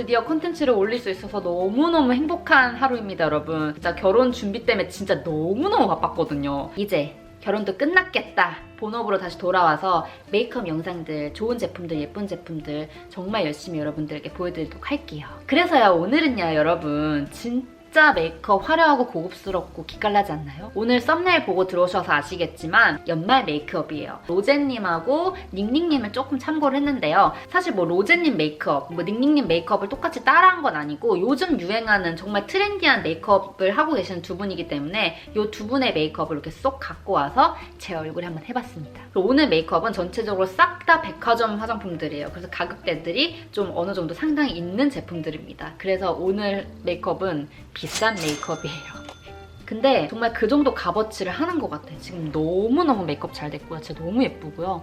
드디어 콘텐츠를 올릴 수 있어서 너무너무 행복한 하루입니다, 여러분. 진짜 결혼 준비 때문에 진짜 너무너무 바빴거든요. 이제 결혼도 끝났겠다. 본업으로 다시 돌아와서 메이크업 영상들, 좋은 제품들, 예쁜 제품들 정말 열심히 여러분들에게 보여드리도록 할게요. 그래서요, 오늘은요, 여러분 진짜 메이크업 화려하고 고급스럽고 기깔나지 않나요? 오늘 썸네일 보고 들어오셔서 아시겠지만 연말 메이크업이에요. 로제님하고 닝닝님을 조금 참고를 했는데요. 사실 뭐 로제님 메이크업, 뭐 닝닝님 메이크업을 똑같이 따라한 건 아니고 요즘 유행하는 정말 트렌디한 메이크업을 하고 계시는 두 분이기 때문에 이 두 분의 메이크업을 이렇게 쏙 갖고 와서 제 얼굴에 한번 해봤습니다. 그리고 오늘 메이크업은 전체적으로 싹 다 백화점 화장품들이에요. 그래서 가격대들이 좀 어느 정도 상당히 있는 제품들입니다. 그래서 오늘 메이크업은 비싼 메이크업이에요. 근데 정말 그 정도 값어치를 하는 것 같아요. 지금 너무너무 메이크업 잘 됐고요. 진짜 너무 예쁘고요.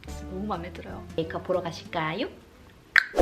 진짜 너무 마음에 들어요. 메이크업 보러 가실까요?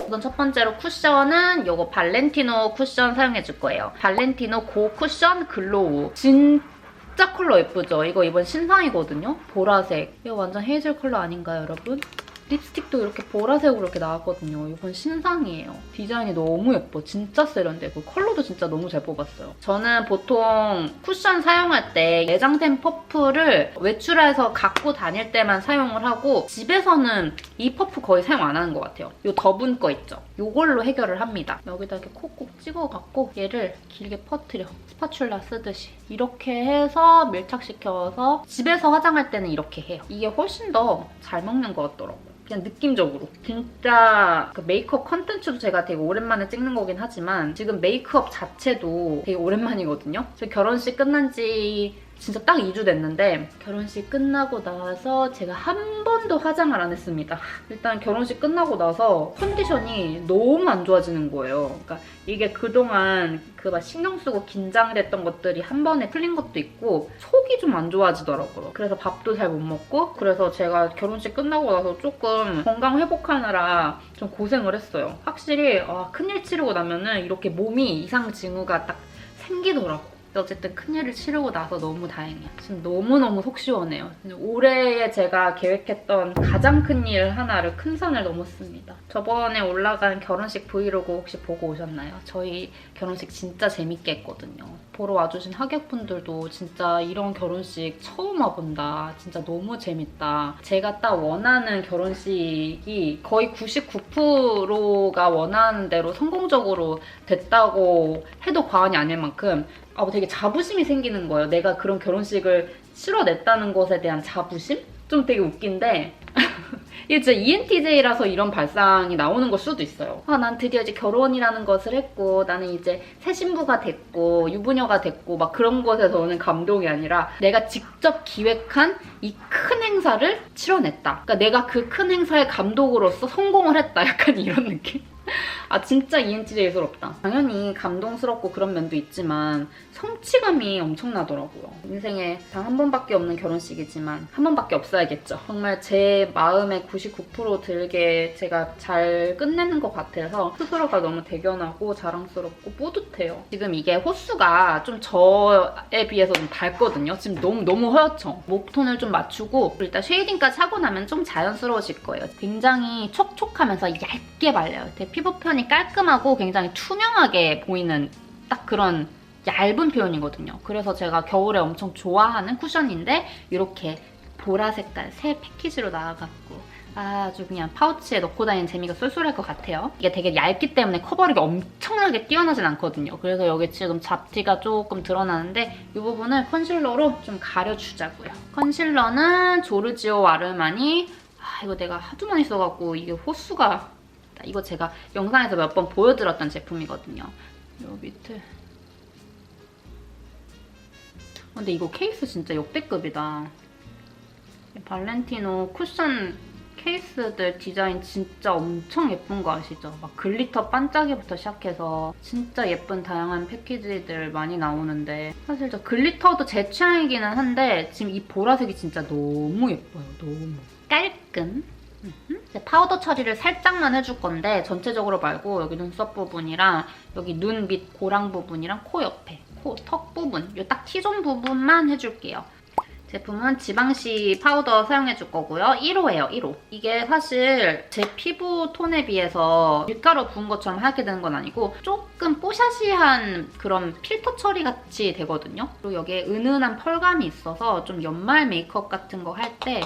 우선 첫 번째로 쿠션은 이거 발렌티노 쿠션 사용해줄 거예요. 발렌티노 고 쿠션 글로우. 진짜 컬러 예쁘죠? 이거 이번 신상이거든요? 보라색. 이거 완전 헤이즐 컬러 아닌가요, 여러분? 립스틱도 이렇게 보라색으로 이렇게 나왔거든요. 이건 신상이에요. 디자인이 너무 예뻐. 진짜 세련되고 컬러도 진짜 너무 잘 뽑았어요. 저는 보통 쿠션 사용할 때 내장된 퍼프를 외출해서 갖고 다닐 때만 사용을 하고 집에서는 이 퍼프 거의 사용 안 하는 것 같아요. 이 더분 거 있죠? 이걸로 해결을 합니다. 여기다 이렇게 콕콕 찍어갖고 얘를 길게 퍼뜨려. 스파츌라 쓰듯이. 이렇게 해서 밀착시켜서 집에서 화장할 때는 이렇게 해요. 이게 훨씬 더 잘 먹는 것 같더라고요. 그냥 느낌적으로. 진짜 그 메이크업 컨텐츠도 제가 되게 오랜만에 찍는 거긴 하지만 지금 메이크업 자체도 되게 오랜만이거든요. 저 결혼식 끝난 지 진짜 딱 2주 됐는데 결혼식 끝나고 나서 제가 한 번도 화장을 안 했습니다. 일단 결혼식 끝나고 나서 컨디션이 너무 안 좋아지는 거예요. 그러니까 이게 그동안 그 막 신경 쓰고 긴장됐던 것들이 한 번에 풀린 것도 있고 속이 좀 안 좋아지더라고요. 그래서 밥도 잘 못 먹고 그래서 제가 결혼식 끝나고 나서 조금 건강 회복하느라 좀 고생을 했어요. 확실히 큰일 치르고 나면은 이렇게 몸이 이상 징후가 딱 생기더라고요. 어쨌든 큰일을 치르고 나서 너무 다행이에요. 지금 너무너무 속 시원해요. 올해에 제가 계획했던 가장 큰 일 하나를 큰 선을 넘었습니다. 저번에 올라간 결혼식 브이로그 혹시 보고 오셨나요? 저희 결혼식 진짜 재밌게 했거든요. 보러 와주신 하객분들도 진짜 이런 결혼식 처음 와본다. 진짜 너무 재밌다. 제가 딱 원하는 결혼식이 거의 99%가 원하는 대로 성공적으로 됐다고 해도 과언이 아닐 만큼 되게 자부심이 생기는 거예요. 내가 그런 결혼식을 치러냈다는 것에 대한 자부심? 좀 되게 웃긴데 이게 진짜 ENTJ라서 이런 발상이 나오는 걸 수도 있어요. 난 드디어 이제 결혼이라는 것을 했고 나는 이제 새 신부가 됐고 유부녀가 됐고 막 그런 것에서 오는 감동이 아니라 내가 직접 기획한 이 큰 행사를 치러냈다. 그러니까 내가 그 큰 행사의 감독으로서 성공을 했다. 약간 이런 느낌? 진짜 ENTJ스럽다. 당연히 감동스럽고 그런 면도 있지만 성취감이 엄청나더라고요. 인생에 단 한 번밖에 없는 결혼식이지만 한 번밖에 없어야겠죠. 정말 제 마음의 99% 들게 제가 잘 끝내는 것 같아서 스스로가 너무 대견하고 자랑스럽고 뿌듯해요. 지금 이게 호수가 좀 저에 비해서 좀 밝거든요. 지금 너무 허옇죠. 목톤을 좀 맞추고 일단 쉐이딩까지 하고 나면 좀 자연스러워질 거예요. 굉장히 촉촉하면서 얇게 발려요. 제 피부편이 깔끔하고 굉장히 투명하게 보이는 딱 그런 얇은 표현이거든요. 그래서 제가 겨울에 엄청 좋아하는 쿠션인데 이렇게 보라 색깔 새 패키지로 나와갖고 아주 그냥 파우치에 넣고 다니는 재미가 쏠쏠할 것 같아요. 이게 되게 얇기 때문에 커버력이 엄청나게 뛰어나진 않거든요. 그래서 여기 지금 잡티가 조금 드러나는데 이 부분을 컨실러로 좀 가려주자고요. 컨실러는 조르지오 아르마니 이거 내가 하도 많이 써갖고 이게 호수가 이거 제가 영상에서 몇 번 보여드렸던 제품이거든요. 요 밑에. 근데 이거 케이스 진짜 역대급이다. 발렌티노 쿠션 케이스들 디자인 진짜 엄청 예쁜 거 아시죠? 막 글리터 반짝이부터 시작해서 진짜 예쁜 다양한 패키지들 많이 나오는데 사실 저 글리터도 제 취향이기는 한데 지금 이 보라색이 진짜 너무 예뻐요. 너무. 깔끔. 파우더 처리를 살짝만 해줄 건데 전체적으로 말고 여기 눈썹 부분이랑 여기 눈 밑 고랑 부분이랑 코 옆에 코 턱 부분 이 딱 T존 부분만 해줄게요. 제품은 지방시 파우더 사용해줄 거고요. 1호예요, 1호. 이게 사실 제 피부 톤에 비해서 밀가루 부은 것처럼 하게 되는 건 아니고 조금 뽀샤시한 그런 필터 처리 같이 되거든요. 그리고 여기에 은은한 펄감이 있어서 좀 연말 메이크업 같은 거 할 때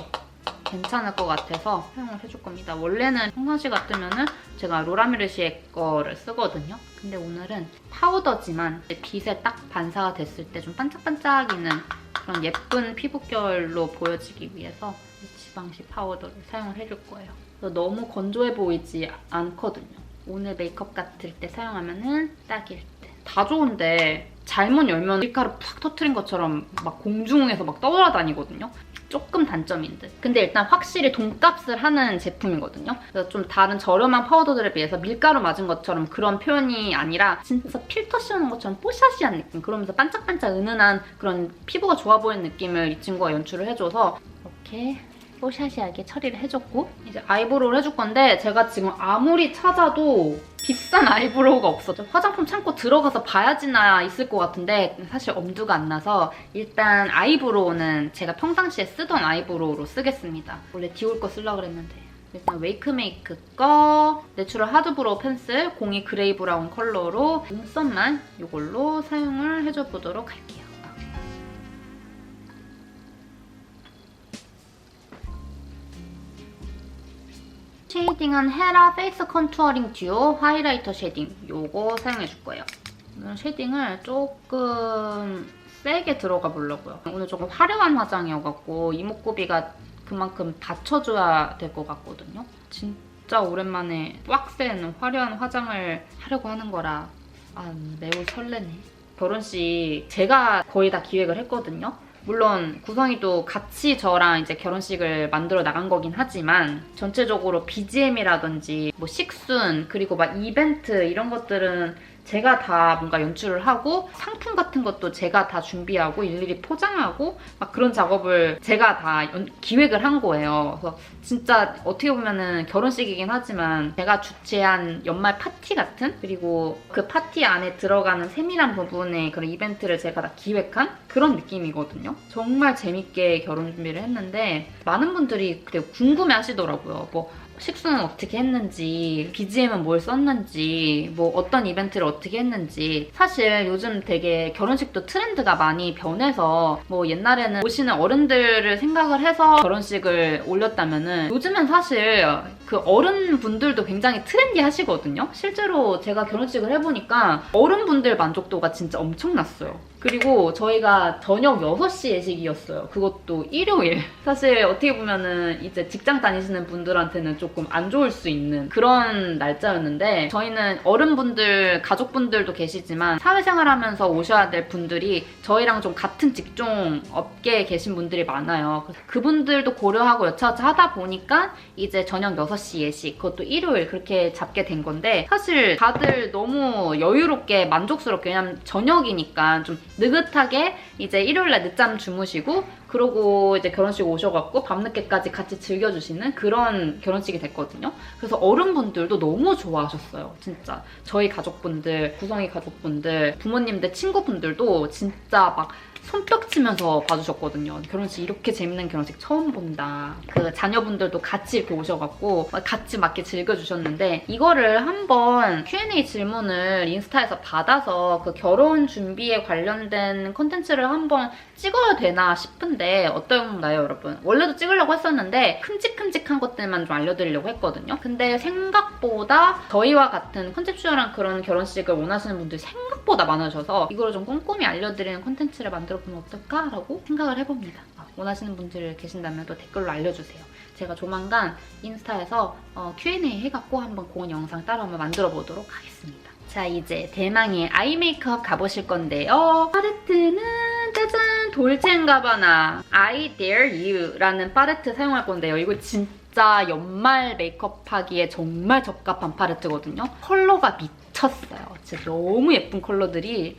괜찮을 것 같아서 사용을 해줄 겁니다. 원래는 평상시 같으면은 제가 로라메르시에 거를 쓰거든요. 근데 오늘은 파우더지만 빛에 딱 반사가 됐을 때 좀 반짝반짝이는 그런 예쁜 피부결로 보여지기 위해서 지방시 파우더를 사용을 해줄 거예요. 너무 건조해 보이지 않거든요. 오늘 메이크업 같을 때 사용하면은 딱일 듯. 다 좋은데 잘못 열면 밀가루 팍 터트린 것처럼 막 공중에서 막 떠돌아다니거든요. 조금 단점인 듯. 근데 일단 확실히 돈값을 하는 제품이거든요. 그래서 좀 다른 저렴한 파우더들에 비해서 밀가루 맞은 것처럼 그런 표현이 아니라 진짜 필터 씌우는 것처럼 뽀샤시한 느낌. 그러면서 반짝반짝 은은한 그런 피부가 좋아 보이는 느낌을 이 친구가 연출을 해줘서 이렇게 뽀샤시하게 처리를 해줬고 이제 아이브로우를 해줄 건데 제가 지금 아무리 찾아도 비싼 아이브로우가 없어. 화장품 창고 들어가서 봐야지나 있을 것 같은데 사실 엄두가 안 나서 일단 아이브로우는 제가 평상시에 쓰던 아이브로우로 쓰겠습니다. 원래 디올 거 쓰려고 그랬는데 일단 웨이크메이크 거 내추럴 하드브로우 펜슬 02 그레이 브라운 컬러로 눈썹만 이걸로 사용을 해줘보도록 할게요. 쉐이딩은 헤라 페이스 컨투어링 듀오 하이라이터 쉐이딩 요거 사용해줄 거예요. 오늘 쉐이딩을 조금 세게 들어가 보려고요. 오늘 조금 화려한 화장이어갖고 이목구비가 그만큼 받쳐줘야 될 것 같거든요. 진짜 오랜만에 빡센 화려한 화장을 하려고 하는 거라 매우 설레네. 결혼식 제가 거의 다 기획을 했거든요. 물론 구성이도 같이 저랑 이제 결혼식을 만들어 나간 거긴 하지만 전체적으로 BGM이라든지 뭐 식순 그리고 막 이벤트 이런 것들은 제가 다 뭔가 연출을 하고 상품 같은 것도 제가 다 준비하고 일일이 포장하고 막 그런 작업을 제가 다 기획을 한 거예요. 그래서 진짜 어떻게 보면은 결혼식이긴 하지만 제가 주최한 연말 파티 같은 그리고 그 파티 안에 들어가는 세밀한 부분의 그런 이벤트를 제가 다 기획한 그런 느낌이거든요. 정말 재밌게 결혼 준비를 했는데 많은 분들이 그때 궁금해 하시더라고요. 뭐 식수는 어떻게 했는지, BGM은 뭘 썼는지, 뭐 어떤 이벤트를 어떻게 했는지. 사실 요즘 되게 결혼식도 트렌드가 많이 변해서 뭐 옛날에는 오시는 어른들을 생각을 해서 결혼식을 올렸다면은 요즘은 사실 그 어른분들도 굉장히 트렌디 하시거든요. 실제로 제가 결혼식을 해보니까 어른분들 만족도가 진짜 엄청났어요. 그리고 저희가 저녁 6시 예식이었어요. 그것도 일요일. 사실 어떻게 보면은 이제 직장 다니시는 분들한테는 조금 안 좋을 수 있는 그런 날짜였는데 저희는 어른분들, 가족분들도 계시지만 사회생활 하면서 오셔야 될 분들이 저희랑 좀 같은 직종 업계에 계신 분들이 많아요. 그분들도 고려하고 여차저차 하다 보니까 이제 저녁 6시 예식, 그것도 일요일 그렇게 잡게 된 건데 사실 다들 너무 여유롭게 만족스럽게 왜냐면 저녁이니까 좀 느긋하게 이제 일요일날 늦잠 주무시고 그러고 이제 결혼식 오셔갖고 밤늦게까지 같이 즐겨주시는 그런 결혼식이 됐거든요. 그래서 어른분들도 너무 좋아하셨어요. 진짜 저희 가족분들, 구성이 가족분들, 부모님들, 친구분들도 진짜 막 손뼉 치면서 봐주셨거든요. 결혼식 이렇게 재밌는 결혼식 처음 본다. 그 자녀분들도 같이 이렇게 오셔갖고 같이 막 이렇게 즐겨주셨는데 이거를 한번 Q&A 질문을 인스타에서 받아서 그 결혼 준비에 관련된 콘텐츠를 한번 찍어야 되나 싶은데 어떤가요, 여러분? 원래도 찍으려고 했었는데 큼직큼직한 것들만 좀 알려드리려고 했거든요. 근데 생각보다 저희와 같은 컨셉슈얼한 그런 결혼식을 원하시는 분들이 생각보다 많으셔서 이거를 좀 꼼꼼히 알려드리는 콘텐츠를 만들어 보면 어떨까라고 생각을 해봅니다. 원하시는 분들 계신다면 또 댓글로 알려주세요. 제가 조만간 인스타에서 Q&A 해갖고 한번 그런 영상 따로 한번 만들어 보도록 하겠습니다. 자, 이제 대망의 아이 메이크업 가보실 건데요. 팔레트는 짜잔! 돌체앤가바나 I Dare You라는 팔레트 사용할 건데요. 이거 진짜 연말 메이크업 하기에 정말 적합한 팔레트거든요. 컬러가 미쳤어요. 진짜 너무 예쁜 컬러들이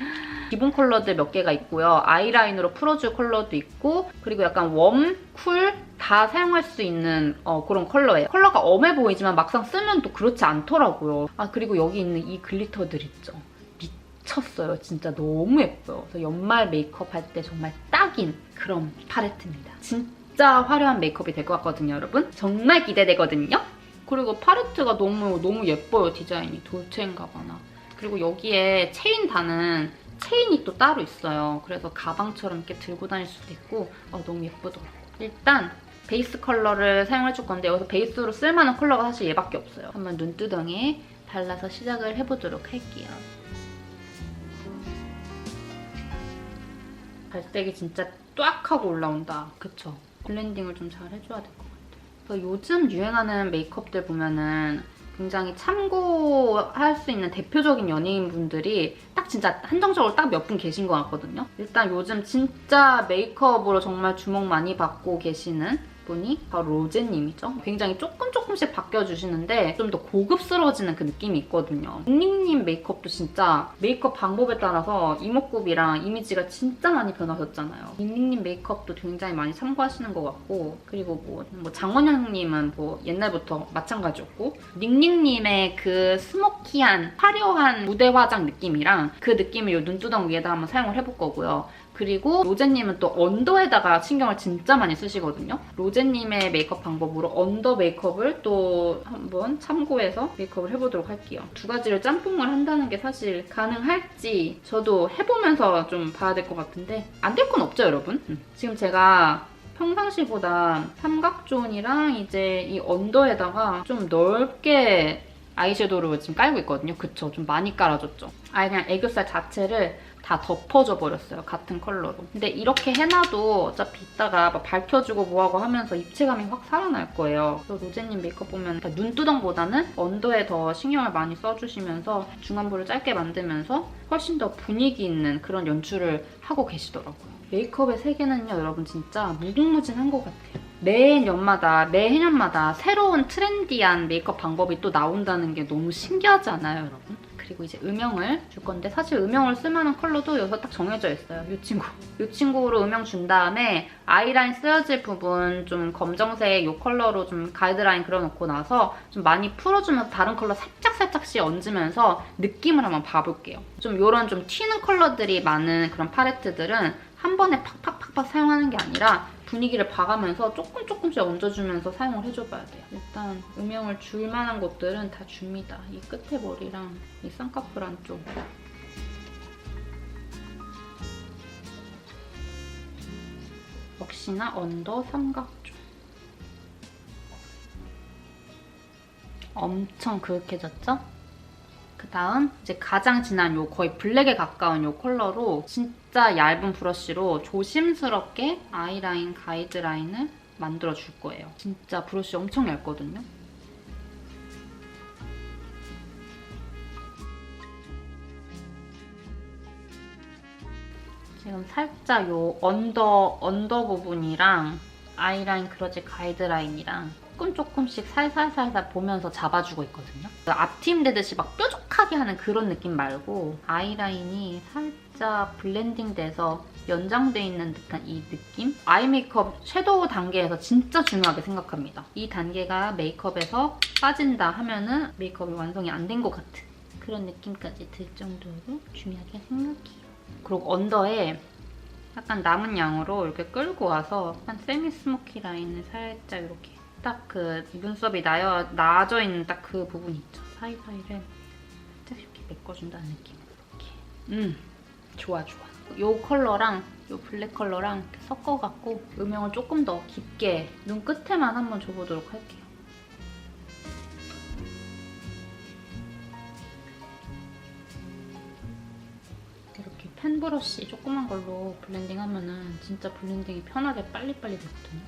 기본 컬러들 몇 개가 있고요. 아이라인으로 풀어줄 컬러도 있고 그리고 약간 웜, 쿨 다 사용할 수 있는 그런 컬러예요. 컬러가 엄해 보이지만 막상 쓰면 또 그렇지 않더라고요. 그리고 여기 있는 이 글리터들 있죠. 미쳤어요. 진짜 너무 예뻐요. 그래서 연말 메이크업 할 때 정말 딱 딱인 그런 팔레트입니다. 진짜 화려한 메이크업이 될 것 같거든요, 여러분. 정말 기대되거든요. 그리고 팔레트가 너무 예뻐요, 디자인이. 돌체인가봐나. 그리고 여기에 체인 다는 체인이 또 따로 있어요. 그래서 가방처럼 이렇게 들고 다닐 수도 있고 너무 예쁘더라고요. 일단 베이스 컬러를 사용해줄 건데 여기서 베이스로 쓸만한 컬러가 사실 얘밖에 없어요. 한번 눈두덩이에 발라서 시작을 해보도록 할게요. 발색이 진짜 뚜악 하고 올라온다. 그쵸? 블렌딩을 좀 잘 해줘야 될 것 같아요. 그래서 요즘 유행하는 메이크업들 보면은 굉장히 참고할 수 있는 대표적인 연예인분들이 딱 진짜 한정적으로 딱 몇 분 계신 것 같거든요. 일단 요즘 진짜 메이크업으로 정말 주목 많이 받고 계시는 분이 바로 로제님이죠. 굉장히 조금씩 바뀌어주시는데 좀 더 고급스러워지는 그 느낌이 있거든요. 닝닝님 메이크업도 진짜 메이크업 방법에 따라서 이목구비랑 이미지가 진짜 많이 변하셨잖아요. 닝닝님 메이크업도 굉장히 많이 참고하시는 것 같고 그리고 뭐 장원영님은 뭐 옛날부터 마찬가지였고 닝닝님의 그 스모키한 화려한 무대 화장 느낌이랑 그 느낌을 이 눈두덩 위에다 한번 사용을 해볼 거고요. 그리고 로제님은 또 언더에다가 신경을 진짜 많이 쓰시거든요. 로제님의 메이크업 방법으로 언더 메이크업을 또 한번 참고해서 메이크업을 해보도록 할게요. 두 가지를 짬뽕을 한다는 게 사실 가능할지 저도 해보면서 좀 봐야 될 것 같은데 안 될 건 없죠, 여러분? 지금 제가 평상시보다 삼각존이랑 이제 이 언더에다가 좀 넓게 아이섀도우를 지금 깔고 있거든요. 그쵸? 좀 많이 깔아줬죠. 아예 그냥 애교살 자체를 다 덮어줘 버렸어요. 같은 컬러로. 근데 이렇게 해놔도 어차피 이따가 막 밝혀주고 뭐하고 하면서 입체감이 확 살아날 거예요. 그래서 로제님 메이크업 보면 눈두덩보다는 언더에 더 신경을 많이 써주시면서 중안부를 짧게 만들면서 훨씬 더 분위기 있는 그런 연출을 하고 계시더라고요. 메이크업의 세계는요, 여러분 진짜 무궁무진한 것 같아요. 매 해년마다 새로운 트렌디한 메이크업 방법이 또 나온다는 게 너무 신기하지 않아요, 여러분? 그리고 이제 음영을 줄 건데 사실 음영을 쓸만한 컬러도 여기서 딱 정해져 있어요. 이 친구. 이 친구로 음영 준 다음에 아이라인 쓰여질 부분 좀 검정색 이 컬러로 좀 가이드라인 그려놓고 나서 좀 많이 풀어주면서 다른 컬러 살짝씩 얹으면서 느낌을 한번 봐볼게요. 좀 이런 좀 튀는 컬러들이 많은 그런 팔레트들은 한 번에 팍팍팍팍 사용하는 게 아니라 분위기를 봐가면서 조금씩 얹어주면서 사용을 해줘봐야 돼요. 일단 음영을 줄 만한 곳들은 다 줍니다. 이 끝에 머리랑 이 쌍꺼풀 안쪽. 역시나 언더 삼각존. 엄청 그윽해졌죠? 그 다음 이제 가장 진한 요 거의 블랙에 가까운 요 컬러로 진짜 얇은 브러쉬로 조심스럽게 아이라인 가이드라인을 만들어줄 거예요. 진짜 브러쉬 엄청 얇거든요. 지금 살짝 요 언더 부분이랑 아이라인 그려질 가이드라인이랑 조금씩 살살살살 보면서 잡아주고 있거든요. 앞트임 되듯이 막 뾰족하게 하는 그런 느낌 말고 아이라인이 살짝 블렌딩 돼서 연장돼 있는 듯한 이 느낌? 아이 메이크업 섀도우 단계에서 진짜 중요하게 생각합니다. 이 단계가 메이크업에서 빠진다 하면은 메이크업이 완성이 안 된 것 같은 그런 느낌까지 들 정도로 중요하게 생각해요. 그리고 언더에 약간 남은 양으로 이렇게 끌고 와서 약간 세미 스모키 라인을 살짝 이렇게 딱 그 눈썹이 나아져 있는 딱 그 부분 있죠. 사이사이를 살짝 이렇게 메꿔준다는 느낌으로 이렇게. 좋아. 이 컬러랑 이 블랙 컬러랑 이렇게 섞어갖고 음영을 조금 더 깊게 눈 끝에만 한번 줘보도록 할게요. 이렇게 펜 브러쉬 조그만 걸로 블렌딩 하면은 진짜 블렌딩이 편하게 빨리빨리 되거든요.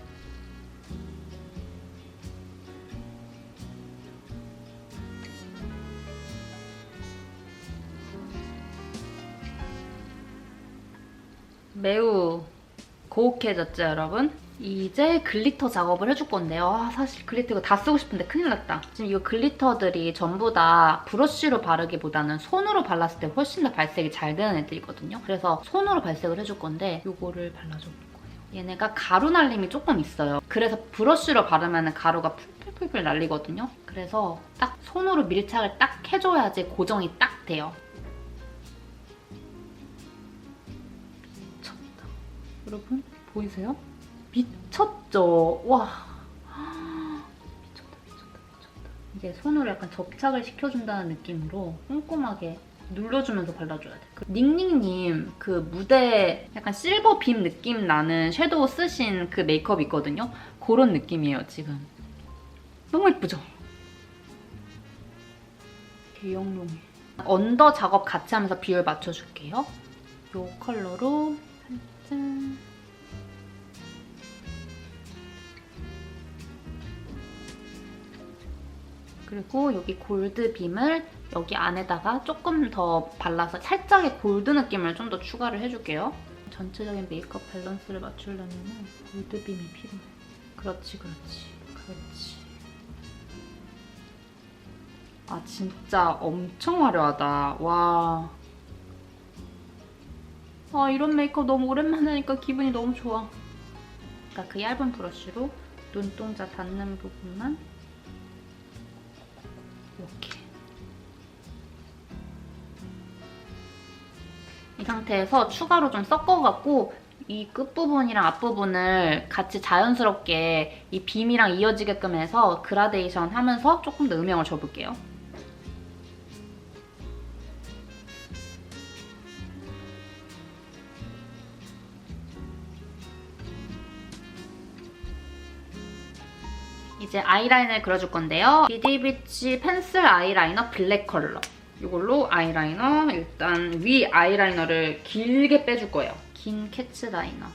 매우 고혹해졌죠, 여러분? 이제 글리터 작업을 해줄 건데요. 사실 글리터 이거 다 쓰고 싶은데 큰일 났다. 지금 이 글리터들이 전부 다 브러쉬로 바르기보다는 손으로 발랐을 때 훨씬 더 발색이 잘 되는 애들이거든요. 그래서 손으로 발색을 해줄 건데 이거를 발라줘 볼 거예요. 얘네가 가루 날림이 조금 있어요. 그래서 브러쉬로 바르면 가루가 풀풀풀 날리거든요. 그래서 딱 손으로 밀착을 딱 해줘야지 고정이 딱 돼요. 여러분 보이세요? 미쳤죠? 와 미쳤다. 이게 손으로 약간 접착을 시켜준다는 느낌으로 꼼꼼하게 눌러주면서 발라줘야 돼. 그 닝닝님 그 무대 약간 실버 빔 느낌 나는 섀도우 쓰신 그 메이크업 있거든요? 그런 느낌이에요 지금. 너무 예쁘죠? 대영롱해. 언더 작업 같이 하면서 비율 맞춰줄게요. 이 컬러로 살짝 그리고 여기 골드 빔을 여기 안에다가 조금 더 발라서 살짝의 골드 느낌을 좀 더 추가를 해줄게요. 전체적인 메이크업 밸런스를 맞추려면 골드 빔이 필요해. 그렇지. 아 진짜 엄청 화려하다. 와. 아 이런 메이크업 너무 오랜만에 하니까 기분이 너무 좋아. 그러니까 그 얇은 브러쉬로 눈동자 닿는 부분만 이렇게. 이 상태에서 추가로 좀 섞어갖고 이 끝부분이랑 앞부분을 같이 자연스럽게 이 빔이랑 이어지게끔 해서 그라데이션 하면서 조금 더 음영을 줘볼게요. 이제 아이라인을 그려줄 건데요. 비디비치 펜슬 아이라이너 블랙 컬러. 이걸로 아이라이너, 일단 위 아이라이너를 길게 빼줄 거예요. 긴 캐치 라이너.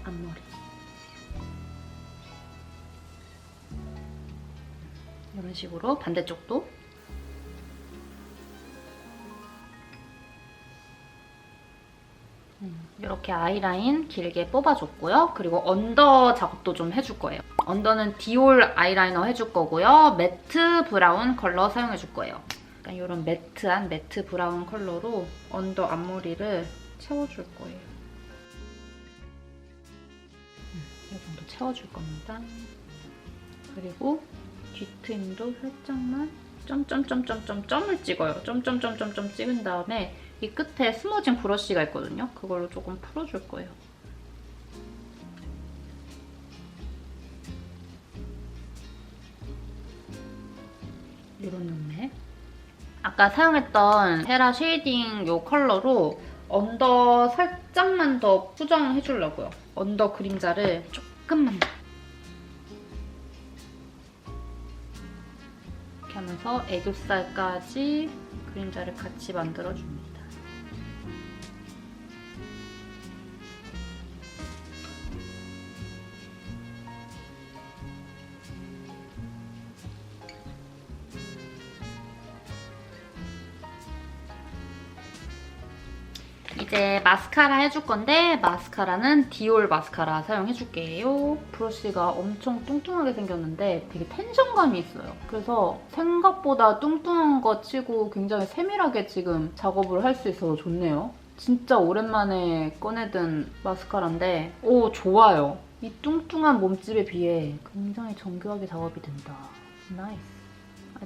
앞머리. 이런 식으로 반대쪽도. 이렇게 아이라인 길게 뽑아줬고요. 그리고 언더 작업도 좀 해줄 거예요. 언더는 디올 아이라이너 해줄 거고요. 매트 브라운 컬러 사용해줄 거예요. 약간 이런 매트한 매트 브라운 컬러로 언더 앞머리를 채워줄 거예요. 이 정도 채워줄 겁니다. 그리고 뒤트임도 살짝만 점을 찍어요. 점점점점점 찍은 다음에 이 끝에 스머징 브러쉬가 있거든요. 그걸로 조금 풀어줄 거예요. 이런 눈매. 아까 사용했던 헤라 쉐이딩 이 컬러로 언더 살짝만 더 수정해주려고요. 언더 그림자를 조금만 더. 이렇게 하면서 애교살까지 그림자를 같이 만들어줍니다. 이제 마스카라 해줄 건데 마스카라는 디올 마스카라 사용해줄게요. 브러쉬가 엄청 뚱뚱하게 생겼는데 되게 텐션감이 있어요. 그래서 생각보다 뚱뚱한 거 치고 굉장히 세밀하게 지금 작업을 할 수 있어서 좋네요. 진짜 오랜만에 꺼내든 마스카라인데 오 좋아요. 이 뚱뚱한 몸집에 비해 굉장히 정교하게 작업이 된다. 나이스.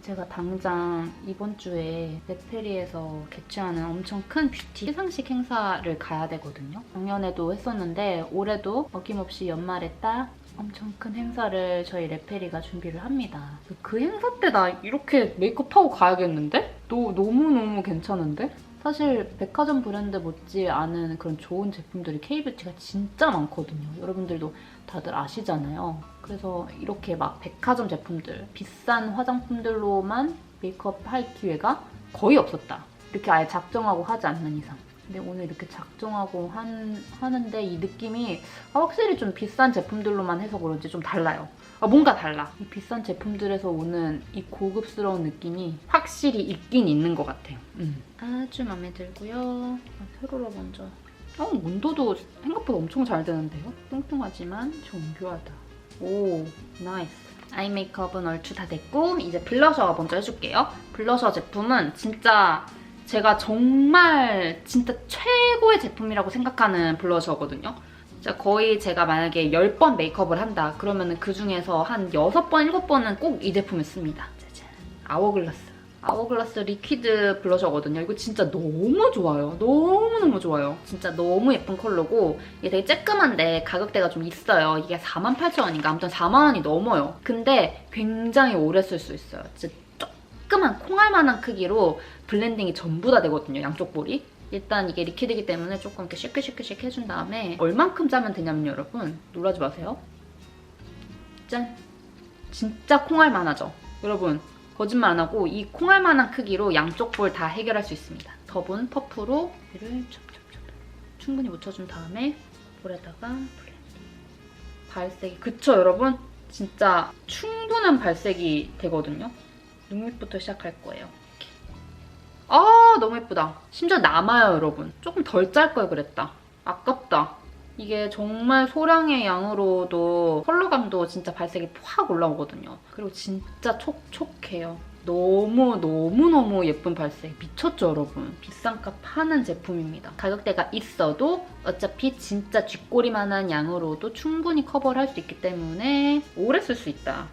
제가 당장 이번 주에 레페리에서 개최하는 엄청 큰 뷰티 시상식 행사를 가야 되거든요. 작년에도 했었는데 올해도 어김없이 연말에 딱 엄청 큰 행사를 저희 레페리가 준비를 합니다. 그 행사 때 나 이렇게 메이크업하고 가야겠는데? 너무너무 괜찮은데? 사실 백화점 브랜드 못지 않은 그런 좋은 제품들이 K뷰티가 진짜 많거든요. 여러분들도 다들 아시잖아요. 그래서 이렇게 막 백화점 제품들, 비싼 화장품들로만 메이크업 할 기회가 거의 없었다. 이렇게 아예 작정하고 하지 않는 이상. 근데 오늘 이렇게 작정하고 하는데 이 느낌이 확실히 좀 비싼 제품들로만 해서 그런지 좀 달라요. 뭔가 달라. 이 비싼 제품들에서 오는 이 고급스러운 느낌이 확실히 있긴 있는 것 같아요. 아주 마음에 들고요. 세로로 먼저. 온도도 생각보다 엄청 잘 되는데요? 뚱뚱하지만 정교하다. 오, 나이스. 아이 메이크업은 얼추 다 됐고 이제 블러셔 먼저 해줄게요. 블러셔 제품은 진짜 제가 정말 진짜 최고의 제품이라고 생각하는 블러셔거든요. 거의 제가 만약에 10번 메이크업을 한다 그러면 그 중에서 한 6번, 7번은 꼭 이 제품을 씁니다. 짜잔. 아워글라스. 아워글라스 리퀴드 블러셔거든요. 이거 진짜 너무 좋아요. 너무너무 좋아요. 진짜 너무 예쁜 컬러고 이게 되게 쬐끔한데 가격대가 좀 있어요. 이게 48,000원인가? 아무튼 4만원이 넘어요. 근데 굉장히 오래 쓸 수 있어요. 진짜 조그만 콩알만한 크기로 블렌딩이 전부 다 되거든요. 양쪽 볼이. 일단 이게 리퀴드이기 때문에 조금 이렇게 쉐크쉐크쉐크 해준 다음에 얼만큼 짜면 되냐면 여러분 놀라지 마세요. 짠! 진짜 콩알만하죠? 여러분 거짓말 안 하고 이 콩알만한 크기로 양쪽 볼 다 해결할 수 있습니다. 더분 퍼프로 얘를 찹찹찹 충분히 묻혀준 다음에 볼에다가 블렌딩. 발색이 그쵸 여러분? 진짜 충분한 발색이 되거든요. 눈밑부터 시작할 거예요. 이렇게. 아 너무 예쁘다. 심지어 남아요 여러분. 조금 덜 짤 걸 그랬다. 아깝다. 이게 정말 소량의 양으로도 컬러감도 진짜 발색이 확 올라오거든요. 그리고 진짜 촉촉해요. 너무너무 예쁜 발색. 미쳤죠 여러분? 비싼 값 하는 제품입니다. 가격대가 있어도 어차피 진짜 쥐꼬리만한 양으로도 충분히 커버를 할 수 있기 때문에 오래 쓸 수 있다.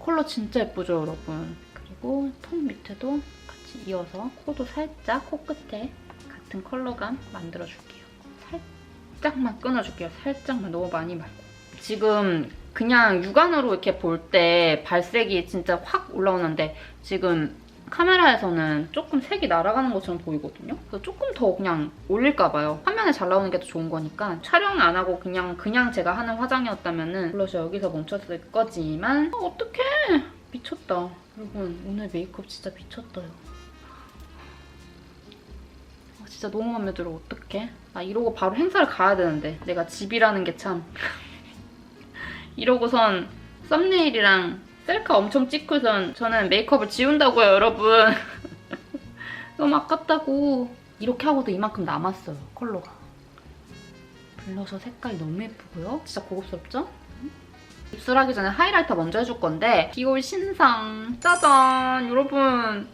컬러 진짜 예쁘죠 여러분? 그리고 턱 밑에도 같이 이어서 코도 살짝 코끝에 같은 컬러감 만들어줄게요. 살짝만 끊어줄게요. 살짝만, 너무 많이 말고. 지금 그냥 육안으로 이렇게 볼 때 발색이 진짜 확 올라오는데 지금 카메라에서는 조금 색이 날아가는 것처럼 보이거든요. 그래서 조금 더 그냥 올릴까 봐요. 화면에 잘 나오는 게 더 좋은 거니까 촬영 안 하고 그냥 제가 하는 화장이었다면 블러셔 여기서 멈췄을 거지만 어떡해! 미쳤다. 여러분 오늘 메이크업 진짜 미쳤어요. 진짜 너무 마음에 들어. 어떡해? 나 이러고 바로 행사를 가야 되는데 내가 집이라는 게 참 이러고선 썸네일이랑 셀카 엄청 찍고선 저는 메이크업을 지운다고요 여러분. 너무 아깝다고. 이렇게 하고도 이만큼 남았어요 컬러가. 블러셔 색깔이 너무 예쁘고요. 진짜 고급스럽죠? 입술하기 전에 하이라이터 먼저 해줄 건데 디올 신상 짜잔 여러분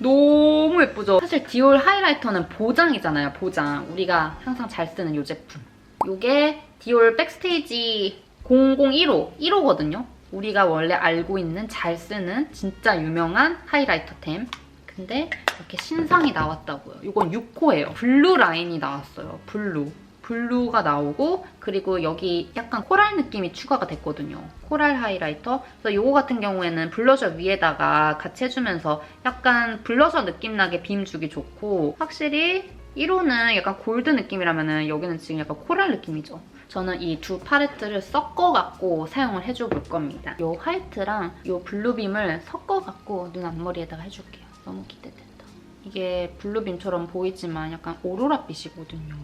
너무 예쁘죠? 사실 디올 하이라이터는 보장이잖아요, 보장. 우리가 항상 잘 쓰는 이 제품. 이게 디올 백스테이지 001호, 1호거든요. 우리가 원래 알고 있는 잘 쓰는 진짜 유명한 하이라이터템. 근데 이렇게 신상이 나왔다고요. 이건 6호예요. 블루 라인이 나왔어요, 블루. 블루가 나오고 그리고 여기 약간 코랄 느낌이 추가가 됐거든요. 코랄 하이라이터. 그래서 이거 같은 경우에는 블러셔 위에다가 같이 해주면서 약간 블러셔 느낌 나게 빔 주기 좋고 확실히 1호는 약간 골드 느낌이라면 여기는 지금 약간 코랄 느낌이죠. 저는 이 두 팔레트를 섞어갖고 사용을 해줘볼 겁니다. 이 화이트랑 이 블루빔을 섞어갖고 눈 앞머리에다가 해줄게요. 너무 기대된다. 이게 블루빔처럼 보이지만 약간 오로라빛이거든요.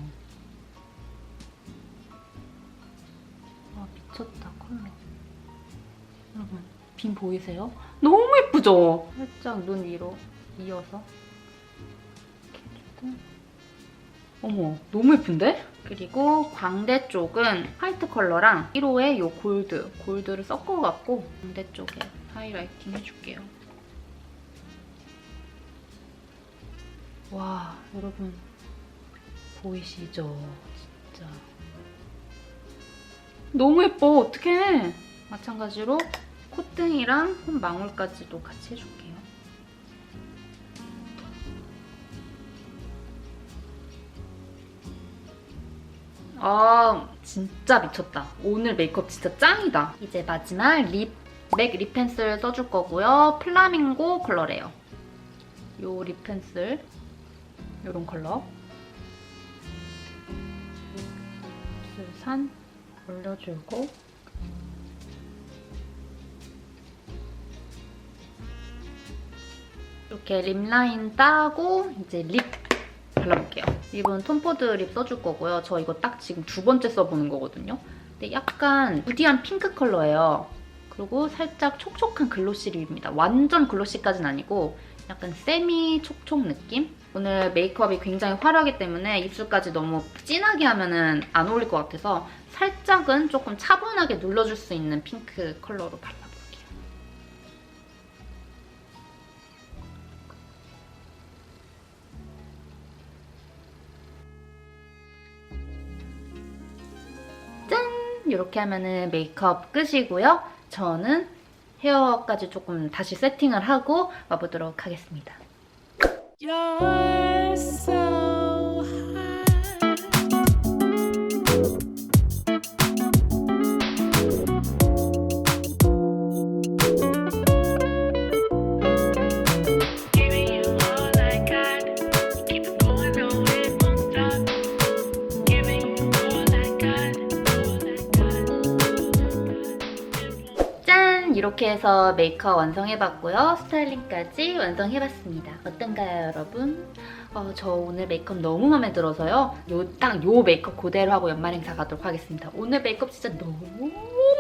미쳤다 컬러. 여러분 빔 보이세요? 너무 예쁘죠? 살짝 눈 위로 이어서 이렇게 해주고. 어머 너무 예쁜데? 그리고 광대 쪽은 화이트 컬러랑 1호의 이 골드를 섞어갖고 광대 쪽에 하이라이팅 해줄게요. 와 여러분 보이시죠? 진짜 너무 예뻐. 어떡해. 마찬가지로 콧등이랑 손망울까지도 같이 해줄게요. 아 진짜 미쳤다. 오늘 메이크업 진짜 짱이다. 이제 마지막 맥 립 펜슬 써줄 거고요. 플라밍고 컬러래요. 요 립 펜슬 요런 컬러. 산 올려주고 이렇게 립 라인 따고 이제 립 발라볼게요. 립은 톰포드 립 써줄 거고요. 저 이거 딱 지금 두 번째 써보는 거거든요. 근데 약간 누디한 핑크 컬러예요. 그리고 살짝 촉촉한 글로시 립입니다. 완전 글로시까지는 아니고 약간 세미 촉촉 느낌? 오늘 메이크업이 굉장히 화려하기 때문에 입술까지 너무 진하게 하면 안 어울릴 것 같아서 살짝은 조금 차분하게 눌러줄 수 있는 핑크 컬러로 발라볼게요. 짠! 이렇게 하면은 메이크업 끝이고요. 저는 헤어까지 조금 다시 세팅을 하고 와보도록 하겠습니다. You're so high. Giving you all I got. Keep it going, no, it won't stop. Giving you all I got, all I got. 짠! 이렇게 해서 메이크업 완성해봤고요. 스타일링까지 완성해봤습니다. 어떤가요, 여러분? 저 오늘 메이크업 너무 마음에 들어서요. 딱 요 메이크업 그대로 하고 연말 행사 가도록 하겠습니다. 오늘 메이크업 진짜 너무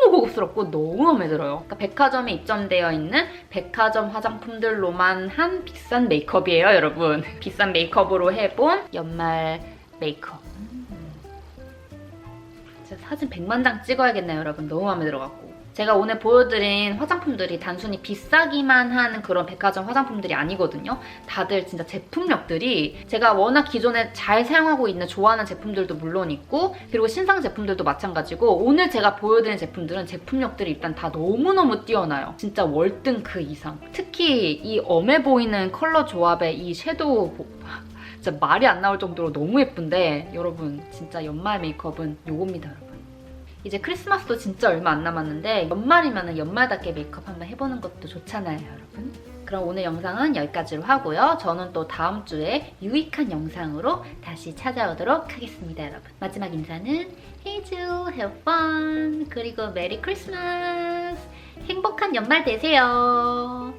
고급스럽고 너무 마음에 들어요. 그러니까 백화점에 입점되어 있는 백화점 화장품들로만 한 비싼 메이크업이에요, 여러분. 비싼 메이크업으로 해본 연말 메이크업. 진짜 사진 100만 장 찍어야겠네요, 여러분. 너무 마음에 들어갖고. 제가 오늘 보여드린 화장품들이 단순히 비싸기만 한 그런 백화점 화장품들이 아니거든요. 다들 진짜 제품력들이 제가 워낙 기존에 잘 사용하고 있는 좋아하는 제품들도 물론 있고 그리고 신상 제품들도 마찬가지고 오늘 제가 보여드린 제품들은 제품력들이 일단 다 너무너무 뛰어나요. 진짜 월등 그 이상. 특히 이 엄해 보이는 컬러 조합의 이 섀도우 진짜 말이 안 나올 정도로 너무 예쁜데 여러분 진짜 연말 메이크업은 요겁니다, 여러분. 이제 크리스마스도 진짜 얼마 안 남았는데 연말이면 연말답게 메이크업 한번 해보는 것도 좋잖아요, 여러분. 그럼 오늘 영상은 여기까지로 하고요. 저는 또 다음 주에 유익한 영상으로 다시 찾아오도록 하겠습니다, 여러분. 마지막 인사는 Hey Jules, have fun! 그리고 메리 크리스마스! 행복한 연말 되세요!